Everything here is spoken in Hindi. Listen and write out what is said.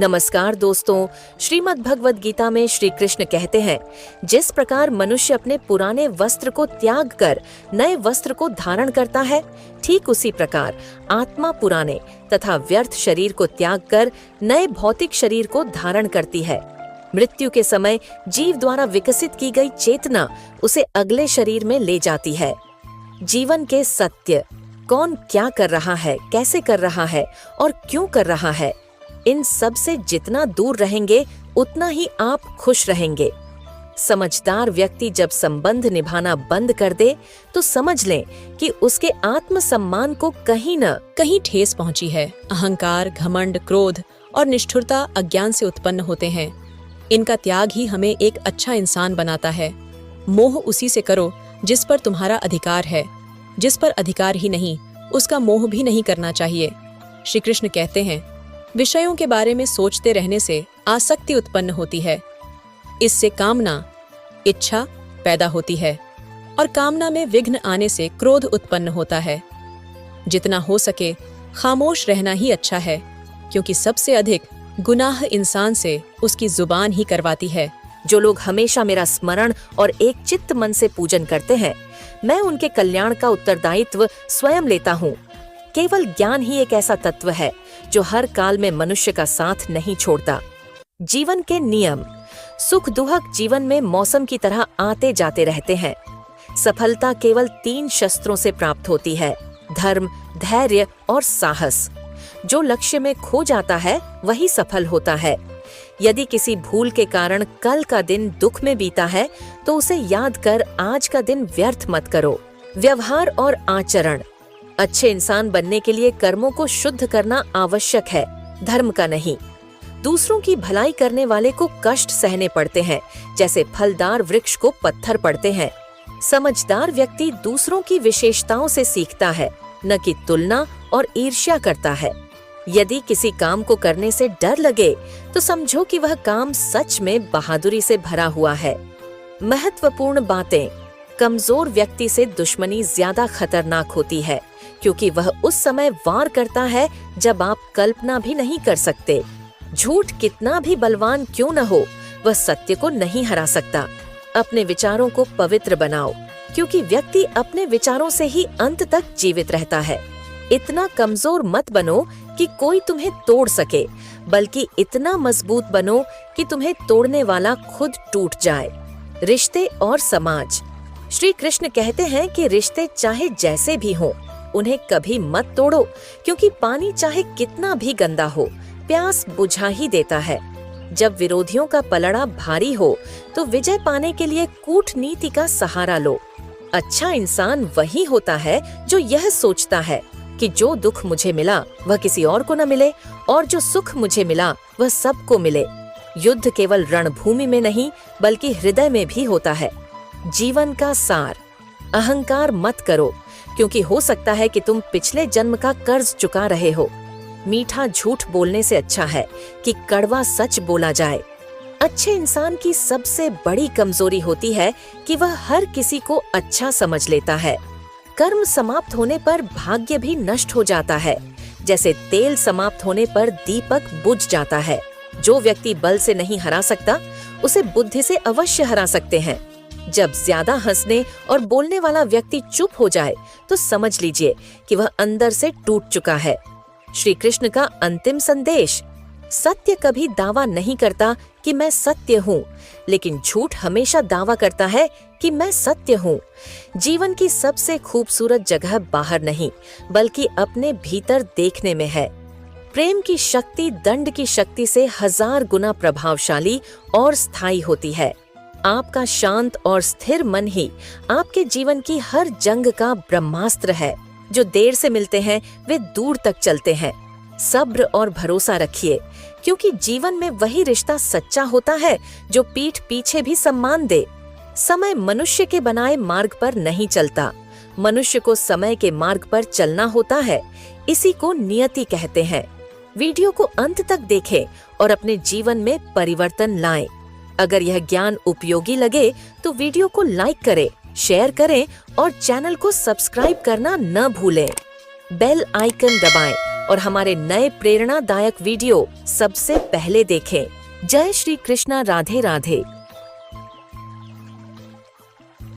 नमस्कार दोस्तों, श्रीमद् भगवद गीता में श्री कृष्ण कहते हैं, जिस प्रकार मनुष्य अपने पुराने वस्त्र को त्याग कर नए वस्त्र को धारण करता है, ठीक उसी प्रकार आत्मा पुराने तथा व्यर्थ शरीर को त्याग कर नए भौतिक शरीर को धारण करती है। मृत्यु के समय जीव द्वारा विकसित की गई चेतना उसे अगले शरीर में ले जाती है। जीवन के सत्य, कौन क्या कर रहा है, कैसे कर रहा है और क्यों कर रहा है, इन सब से जितना दूर रहेंगे उतना ही आप खुश रहेंगे। समझदार व्यक्ति जब संबंध निभाना बंद कर दे तो समझ लें कि उसके आत्मसम्मान को कहीं न कहीं ठेस पहुंची है। अहंकार, घमंड, क्रोध और निष्ठुरता अज्ञान से उत्पन्न होते हैं। इनका त्याग ही हमें एक अच्छा इंसान बनाता है। मोह उसी से करो जिस पर तुम्हारा अधिकार है। जिस पर अधिकार ही नहीं, उसका मोह भी नहीं करना चाहिए। श्री कृष्ण कहते हैं, विषयों के बारे में सोचते रहने से आसक्ति उत्पन्न होती है। इससे कामना, इच्छा पैदा होती है और कामना में विघ्न आने से क्रोध उत्पन्न होता है। जितना हो सके खामोश रहना ही अच्छा है, क्योंकि सबसे अधिक गुनाह इंसान से उसकी जुबान ही करवाती है। जो लोग हमेशा मेरा स्मरण और एक चित्त मन से पूजन करते हैं, मैं उनके कल्याण का उत्तरदायित्व स्वयं लेता हूँ। केवल ज्ञान ही एक ऐसा तत्व है जो हर काल में मनुष्य का साथ नहीं छोड़ता। जीवन के नियम, सुख दुख जीवन में मौसम की तरह आते जाते रहते हैं। सफलता केवल 3 शस्त्रों से प्राप्त होती है: धर्म, धैर्य और साहस। जो लक्ष्य में खो जाता है वही सफल होता है। यदि किसी भूल के कारण कल का दिन दुख में बीता है तो उसे याद कर आज का दिन व्यर्थ मत करो। व्यवहार और आचरण, अच्छे इंसान बनने के लिए कर्मों को शुद्ध करना आवश्यक है, धर्म का नहीं। दूसरों की भलाई करने वाले को कष्ट सहने पड़ते हैं, जैसे फलदार वृक्ष को पत्थर पड़ते हैं। समझदार व्यक्ति दूसरों की विशेषताओं से सीखता है, न कि तुलना और ईर्ष्या करता है। यदि किसी काम को करने से डर लगे तो समझो कि वह काम सच में बहादुरी से भरा हुआ है। महत्वपूर्ण बातें, कमजोर व्यक्ति से दुश्मनी ज्यादा खतरनाक होती है, क्योंकि वह उस समय वार करता है जब आप कल्पना भी नहीं कर सकते। झूठ कितना भी बलवान क्यों न हो, वह सत्य को नहीं हरा सकता। अपने विचारों को पवित्र बनाओ, क्योंकि व्यक्ति अपने विचारों से ही अंत तक जीवित रहता है। इतना कमजोर मत बनो कि कोई तुम्हें तोड़ सके, बल्कि इतना मजबूत बनो कि तुम्हें तोड़ने वाला खुद टूट जाए। रिश्ते और समाज, श्री कृष्ण कहते हैं कि रिश्ते चाहे जैसे भी हों, उन्हें कभी मत तोड़ो, क्योंकि पानी चाहे कितना भी गंदा हो, प्यास बुझा ही देता है। जब विरोधियों का पलड़ा भारी हो तो विजय पाने के लिए कूटनीति का सहारा लो। अच्छा इंसान वही होता है जो यह सोचता है कि जो दुख मुझे मिला वह किसी और को न मिले, और जो सुख मुझे मिला वह सबको मिले। युद्ध केवल रणभूमि में नहीं बल्कि हृदय में भी होता है। जीवन का सार, अहंकार मत करो, क्योंकि हो सकता है कि तुम पिछले जन्म का कर्ज चुका रहे हो। मीठा झूठ बोलने से अच्छा है कि कड़वा सच बोला जाए। अच्छे इंसान की सबसे बड़ी कमजोरी होती है कि वह हर किसी को अच्छा समझ लेता है। कर्म समाप्त होने पर भाग्य भी नष्ट हो जाता है, जैसे तेल समाप्त होने पर दीपक बुझ जाता है। जो व्यक्ति बल से नहीं हरा सकता, उसे बुद्धि से अवश्य हरा सकते हैं। जब ज्यादा हंसने और बोलने वाला व्यक्ति चुप हो जाए तो समझ लीजिए कि वह अंदर से टूट चुका है। श्री कृष्ण का अंतिम संदेश, सत्य कभी दावा नहीं करता कि मैं सत्य हूँ, लेकिन झूठ हमेशा दावा करता है कि मैं सत्य हूँ। जीवन की सबसे खूबसूरत जगह बाहर नहीं बल्कि अपने भीतर देखने में है। प्रेम की शक्ति दंड की शक्ति से 1000 गुना प्रभावशाली और स्थायी होती है। आपका शांत और स्थिर मन ही आपके जीवन की हर जंग का ब्रह्मास्त्र है। जो देर से मिलते हैं वे दूर तक चलते हैं। सब्र और भरोसा रखिए, क्योंकि जीवन में वही रिश्ता सच्चा होता है जो पीठ पीछे भी सम्मान दे। समय मनुष्य के बनाए मार्ग पर नहीं चलता, मनुष्य को समय के मार्ग पर चलना होता है। इसी को नियति कहते हैं। वीडियो को अंत तक देखें और अपने जीवन में परिवर्तन लाएं। अगर यह ज्ञान उपयोगी लगे तो वीडियो को लाइक करें, शेयर करें और चैनल को सब्सक्राइब करना न भूलें। बेल आइकन दबाएं और हमारे नए प्रेरणादायक वीडियो सबसे पहले देखें। जय श्री कृष्णा। राधे राधे।